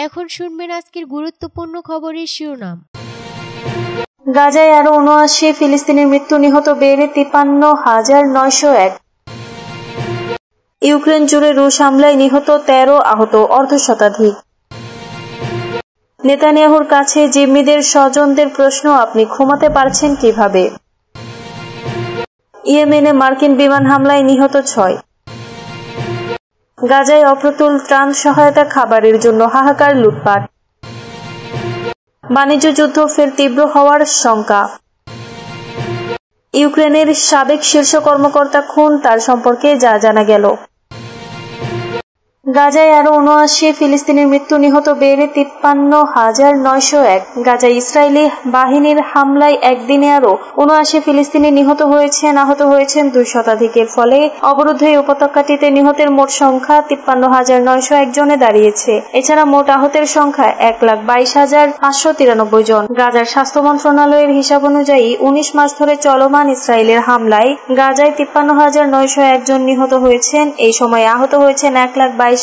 এখন শুনবেন আজকের গুরুত্বপূর্ণ খবরের শিরোনাম। গাজায় আরো ৭৯ ফিলিস্তিনির মৃত্যু, নিহত বেড়ে ৫৩,৯০১। ইউক্রেন জুড়ে রুশ হামলায় নিহত ১৩, আহত অর্ধশতাধিক। নেতানিয়াহুর কাছে জিম্মিদের স্বজনদের প্রশ্ন, আপনি ঘুমাতে পারছেন কিভাবে? ইয়েমেনে মার্কিন বিমান হামলায় নিহত ৬। গাজায় অপ্রতুল ত্রাণ সহায়তা, খাবারের জন্য হাহাকার, লুটপাট। বাণিজ্য যুদ্ধ ফের তীব্র হওয়ার শঙ্কা। ইউক্রেনের সাবেক শীর্ষ কর্মকর্তা খুন, তার সম্পর্কে যা জানা গেল। গাজায় আরো ৭৯ ফিলিস্তিনির মৃত্যু, নিহত বেড়ে ৫৩,৯০১। গাজায় ইসরায়েলি বাহিনীর হামলায় একদিনে আরো ৭৯ ফিলিস্তিনি নিহত হয়েছেন, আহত হয়েছেন ২ শতাধিকের ফলে অবরুদ্ধ এই উপত্যকাটিতে নিহতের মোট সংখ্যা ৫৩,৯০১ জনে দাঁড়িয়েছে। এছাড়া মোট আহতের সংখ্যা ১,২২,৫৯৩ জন। গাজার স্বাস্থ্য মন্ত্রণালয়ের হিসাব অনুযায়ী ১৯ মাস ধরে চলমান ইসরায়েলের হামলায় গাজায় ৫৩,৯০১ জন নিহত হয়েছেন। এই সময় আহত হয়েছেন ১,২২,৫৯৩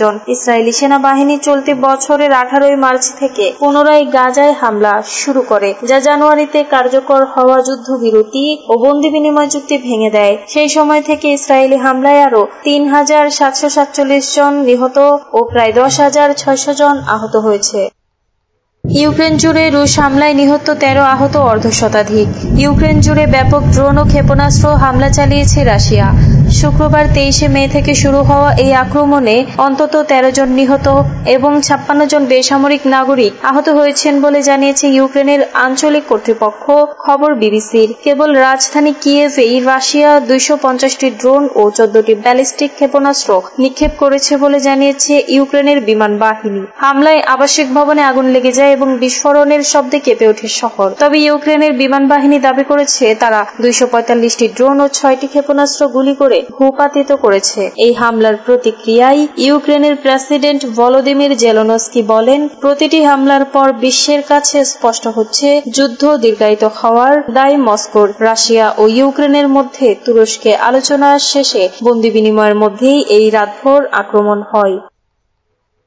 জন। ইসরায়েলি সেনাবাহিনী চলতি বছরের ১৮ মার্চ থেকে পুনরায় গাজায় হামলা শুরু করে, যা জানুয়ারিতে কার্যকর হওয়া যুদ্ধবিরতি ও বন্দি বিনিময় চুক্তি ভেঙে দেয়। সেই সময় থেকে ইসরায়েলি হামলায় আরো ৩,৭৪৭ জন নিহত ও প্রায় ১০,৬০০ জন আহত হয়েছে। ইউক্রেন জুড়ে রুশ হামলায় নিহত ১৩, আহত অর্ধশতাধিক। ইউক্রেন জুড়ে ব্যাপক ড্রোন ও ক্ষেপণাস্ত্র হামলা চালিয়েছে রাশিয়া। শুক্রবার ২৩ মে থেকে শুরু হওয়া এই আক্রমণে অন্তত ১৩ জন নিহত এবং ৫৬ জন বেসামরিক নাগরিক আহত হয়েছেন বলে জানিয়েছে ইউক্রেনের আঞ্চলিক কর্তৃপক্ষ, খবর বিবিসির। কেবল রাজধানী কিয়েভেই রাশিয়া ২৫০টি ড্রোন ও ১৪টি ব্যালিস্টিক ক্ষেপণাস্ত্র নিক্ষেপ করেছে বলে জানিয়েছে ইউক্রেনের বিমান বাহিনী। হামলায় আবাসিক ভবনে আগুন লেগে যায় এবং বিস্ফোরণের শব্দে কেঁপে ওঠে শহর। তবে ইউক্রেনের বিমান বাহিনী দাবি করেছে তারা ২৪৫টি ড্রোন ও ৬টি ক্ষেপণাস্ত্র গুলি করে ভূপাতিত করেছে। এই হামলার প্রতিক্রিয়ায় ইউক্রেনের প্রেসিডেন্ট ভলোদিমির জেলেনস্কি বলেন, প্রতিটি হামলার পর বিশ্বের কাছে স্পষ্ট হচ্ছে যুদ্ধ দীর্ঘায়িত হওয়ার দায় মস্কোর। রাশিয়া ও ইউক্রেনের মধ্যে তুরস্কে আলোচনা শেষে বন্দি বিনিময়ের মধ্যেই এই রাতভর আক্রমণ হয়।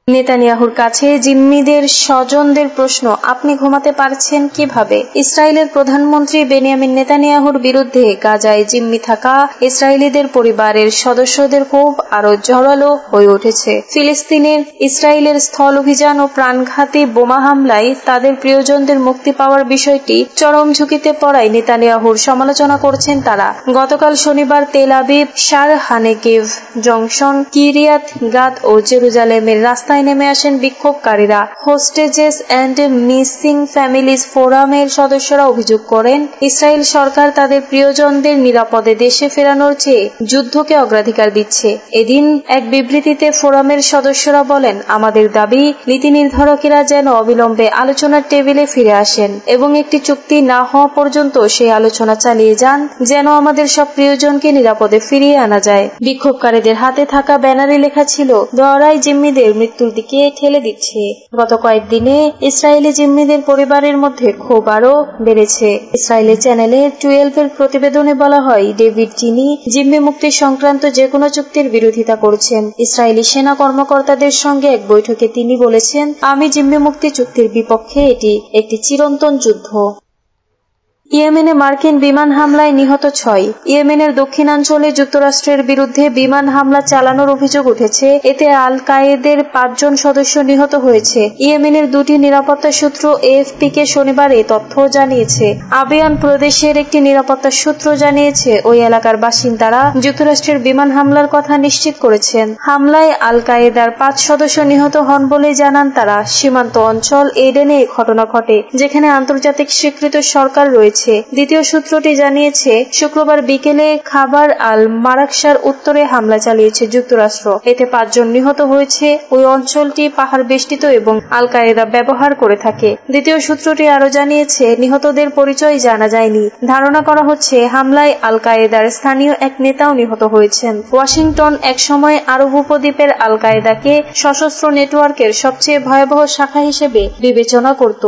নেতানিয়াহুর কাছে জিম্মিদের স্বজনদের প্রশ্ন, আপনি ঘুমাতে পারছেন কিভাবে? ইসরায়েলের প্রধানমন্ত্রী বেনিয়ামিন নেতানিয়াহুর বিরুদ্ধে গাজায় জিম্মি থাকা ইসরায়েলিদের পরিবারের সদস্যদের ক্ষোভ আরো জোরালো হয়ে উঠেছে। ফিলিস্তিনের ইসরায়েলের স্থল অভিযান ও প্রাণঘাতী বোমা হামলায় তাদের প্রিয়জনদের মুক্তি পাওয়ার বিষয়টি চরম ঝুঁকিতে পড়ায় নেতানিয়াহুর সমালোচনা করছেন তারা। গতকাল শনিবার তেল আবিব, শার হানেকেভ জংশন, কিরিয়াত গাত ও জেরুজালেমের রাস্তায় নেমে আসেন বিক্ষোভকারীরা। হোস্টেজেস এন্ড মিসিং ফ্যামিলিজ ফোরামের সদস্যরা অভিযোগ করেন, ইসরায়েল সরকার তাদের প্রিয়জনদের নিরাপদে দেশে ফেরানোর চেয়ে যুদ্ধকে অগ্রাধিকার দিচ্ছে। এদিন এক বিবৃতিতে ফোরামের সদস্যরা বলেন, আমাদের দাবি নীতি নির্ধারকেরা যেন অবিলম্বে আলোচনার টেবিলে ফিরে আসেন এবং একটি চুক্তি না হওয়া পর্যন্ত সেই আলোচনা চালিয়ে যান, যেন আমাদের সব প্রিয়জনকে নিরাপদে ফিরিয়ে আনা যায়। বিক্ষোভকারীদের হাতে থাকা ব্যানারে লেখা ছিল, দোয়ারাই জিম্মিদের মৃত্যুর দিকে ঠেলে দিচ্ছে। গত কয়েকদিনে ইসরায়েলি জিম্মিদের পরিবারের মধ্যে ক্ষোভ আরো বেড়েছে। ইসরায়েলি চ্যানেলে 12 এর প্রতিবেদনে বলা হয়, ডেভিড চিনি জিম্মি মুক্তি সংক্রান্ত যে কোনো চুক্তির বিরোধিতা করছেন। ইসরায়েলি সেনা কর্মকর্তাদের সঙ্গে এক বৈঠকে তিনি বলেছেন, আমি জিম্মি মুক্তি চুক্তির বিপক্ষে, এটি একটি চিরন্তন যুদ্ধ। ইয়েমেনে মার্কিন বিমান হামলায় নিহত ৬। ইয়েমেনের দক্ষিণাঞ্চলে যুক্তরাষ্ট্রের বিরুদ্ধে বিমান হামলা চালানোর অভিযোগ উঠেছে। এতে আল কায়েদের ৫ জন সদস্য নিহত হয়েছে। ইয়েমেনের ২টি নিরাপত্তা সূত্র এএফপিকে শনিবার এ তথ্য জানিয়েছে। আবিয়ান প্রদেশের একটি নিরাপত্তা সূত্র জানিয়েছে, ওই এলাকার বাসিন্দারা যুক্তরাষ্ট্রের বিমান হামলার কথা নিশ্চিত করেছেন। হামলায় আল কায়েদার ৫ সদস্য নিহত হন বলে জানান তারা। সীমান্ত অঞ্চল এডেনে এই ঘটনা ঘটে, যেখানে আন্তর্জাতিক স্বীকৃত সরকার রয়েছে। দ্বিতীয় সূত্রটি জানিয়েছে, শুক্রবার বিকেলে খাবার আল মারাকশার উত্তরে হামলা চালিয়েছে যুক্তরাষ্ট্র। এতে ৫ জন নিহত হয়েছে। ওই অঞ্চলটি পাহাড় বেষ্টিত এবং আল কায়েদা ব্যবহার করে থাকে। দ্বিতীয় সূত্রটি আরো জানিয়েছে, নিহতদের পরিচয় জানা যায়নি। ধারণা করা হচ্ছে হামলায় আল কায়েদার স্থানীয় এক নেতাও নিহত হয়েছেন। ওয়াশিংটন একসময় আরব উপদ্বীপের আল কায়েদাকে সশস্ত্র নেটওয়ার্কের সবচেয়ে ভয়াবহ শাখা হিসেবে বিবেচনা করত।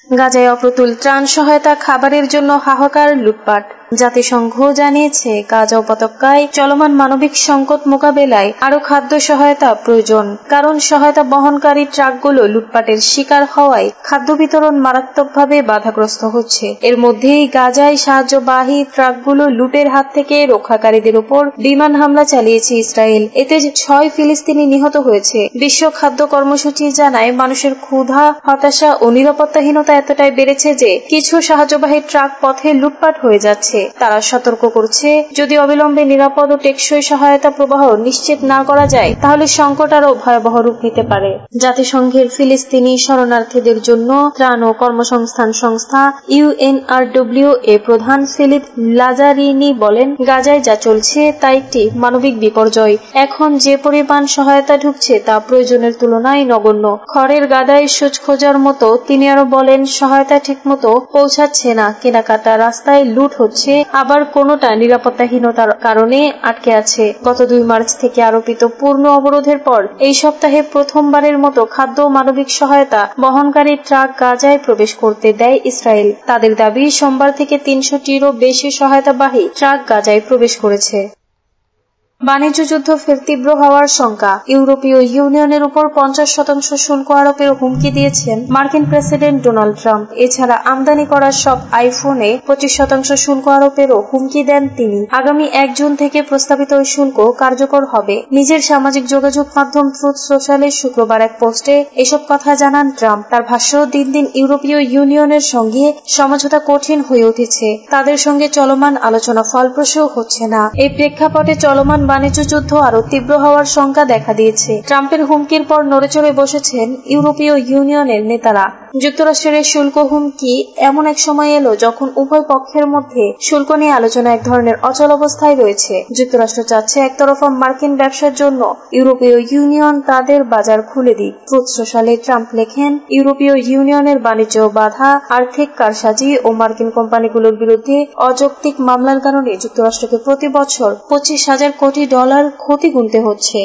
গাজায় অপ্রতুল ত্রাণ সহায়তা, খাবারের জন্য হাহাকার, লুটপাট। জাতিসংঘ জানিয়েছে গাজা উপত্যকায় চলমান মানবিক সংকট মোকাবেলায় আরো খাদ্য সহায়তা প্রয়োজন, কারণ সহায়তা বহনকারী ট্রাকগুলো লুটপাটের শিকার হওয়ায় খাদ্য বিতরণ মারাত্মকভাবে বাধাগ্রস্ত হচ্ছে। এর মধ্যেই গাজায় সাহায্যবাহী ট্রাকগুলো লুটের হাত থেকে রক্ষাকারীদের উপর বিমান হামলা চালিয়েছে ইসরায়েল। এতে 6 ফিলিস্তিনি নিহত হয়েছে। বিশ্ব খাদ্য কর্মসূচি জানায় মানুষের ক্ষুধা, হতাশা ও নিরাপত্তাহীনতা এতটাই বেড়েছে যে কিছু সাহায্যবাহী ট্রাক পথে লুটপাট হয়ে যাচ্ছে। তারা সতর্ক করছে, যদি অবিলম্বে নিরাপদ ও টেকসই সহায়তা প্রবাহ নিশ্চিত না করা যায় তাহলে সংকট আরো ভয়াবহ রূপ নিতে পারে। জাতিসংঘের ফিলিস্তিনি শরণার্থীদের জন্য ত্রাণ ও কর্মসংস্থান সংস্থা UNRWA প্রধান ফিলিপ লাজারিনি বলেন, গাজায় যা চলছে তা একটি মানবিক বিপর্যয়। এখন যে পরিমাণ সহায়তা ঢুকছে তা প্রয়োজনের তুলনায় নগণ্য। খড়ের গাদায় সূচ খোঁজার মতো। তিনি আরো বলেন, সহায়তা ঠিকমতো পৌঁছাচ্ছে না, কেনাকাটা রাস্তায় লুট হচ্ছে, আবার কোনোটা নিরাপত্তাহীনতার কারণে আটকে আছে। গত 2 মার্চ থেকে আরোপিত পূর্ণ অবরোধের পর এই সপ্তাহে প্রথমবারের মতো খাদ্য ও মানবিক সহায়তা বহনকারী ট্রাক গাজায় প্রবেশ করতে দেয় ইসরায়েল। তাদের দাবি, সোমবার থেকে 300টিরও বেশি সহায়তাবাহী ট্রাক গাজায় প্রবেশ করেছে। বাণিজ্য যুদ্ধ ফের তীব্র হওয়ার শঙ্কা। ইউরোপীয় ইউনিয়নের উপর 50% শুল্ক আরোপের হুমকি দিয়েছেন মার্কিন প্রেসিডেন্ট ডোনাল্ড ট্রাম্প। এছাড়া আমদানি করা সব আইফোনে 25% শুল্ক আরোপেরও হুমকি দেন তিনি। আগামী 1 জুন থেকে প্রস্তাবিত ওই শুল্ক কার্যকর হবে। নিজের সামাজিক যোগাযোগ মাধ্যম ট্রুথ সোশ্যালে শুক্রবার এক পোস্টে এসব কথা জানান ট্রাম্প। তার ভাষ্য, দিন দিন ইউরোপীয় ইউনিয়নের সঙ্গে সমঝোতা কঠিন হয়ে উঠেছে। তাদের সঙ্গে চলমান আলোচনা ফলপ্রসূ হচ্ছে না। এই প্রেক্ষাপটে চলমান বাণিজ্য যুদ্ধ আরো তীব্র হওয়ার শঙ্কা দেখা দিয়েছে। ট্রাম্পের হুমকির পর নড়েচড়ে বসেছেন ইউরোপীয় ইউনিয়নের নেতারা। যুক্তরাষ্ট্রের শুল্ক হুমকি এমন এক সময় এলো যখন উভয় পক্ষের মধ্যে শুল্ক নিয়ে আলোচনা এক ধরনের অচল অবস্থায় রয়েছে। যুক্তরাষ্ট্র চাচ্ছে একতরফা মার্কিন ব্যবসার জন্য ইউরোপীয় ইউনিয়ন তাদের বাজার খুলে দিক। ট্রুথ সোশ্যালে ট্রাম্প লেখেন, ইউরোপীয় ইউনিয়নের বাণিজ্য বাধা, আর্থিক কারসাজি ও মার্কিন কোম্পানিগুলোর বিরুদ্ধে অযৌক্তিক মামলার কারণে যুক্তরাষ্ট্রকে প্রতি বছর $25,000 কোটি ক্ষতি গুনতে হচ্ছে।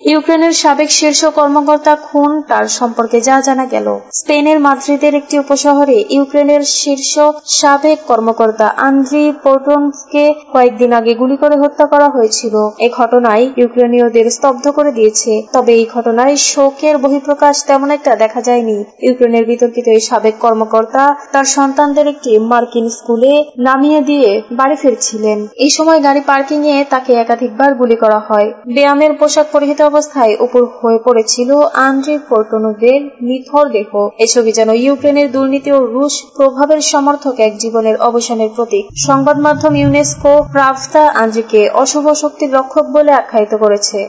ইউক্রেনের সাবেক শীর্ষ কর্মকর্তা খুন, তার সম্পর্কে যা জানা গেল। স্পেনের মাদ্রিদের একটি উপশহরে ইউক্রেনের শীর্ষ সাবেক কর্মকর্তা আন্দ্রি পোর্টনকে কয়েকদিন আগে গুলি করে হত্যা করা হয়েছিল। এই ঘটনায় ইউক্রেনীয়দের স্তব্ধ করে দিয়েছে। তবে এই ঘটনায় শোকের বহিঃপ্রকাশ তেমন একটা দেখা যায়নি। ইউক্রেনের বিতর্কিত এই সাবেক কর্মকর্তা তার সন্তানদের একটি মার্কিন স্কুলে নামিয়ে দিয়ে বাড়ি ফিরছিলেন। এই সময় গাড়ি পার্কিং এ তাকে একাধিকবার গুলি করা হয়। ব্যায়ামের পোশাক পরিহিত অবস্থায় উপর হয়ে পড়েছিল আন্দ্রি পোর্টনোভের নিথর দেহ। এই ছবি যেন ইউক্রেনের দুর্নীতি ও রুশ প্রভাবের সমর্থক এক জীবনের অবসানের প্রতীক। সংবাদ মাধ্যম ইউনেস্কো প্রাভদা আন্দ্রিকে অশুভ শক্তির রক্ষক বলে আখ্যায়িত করেছে।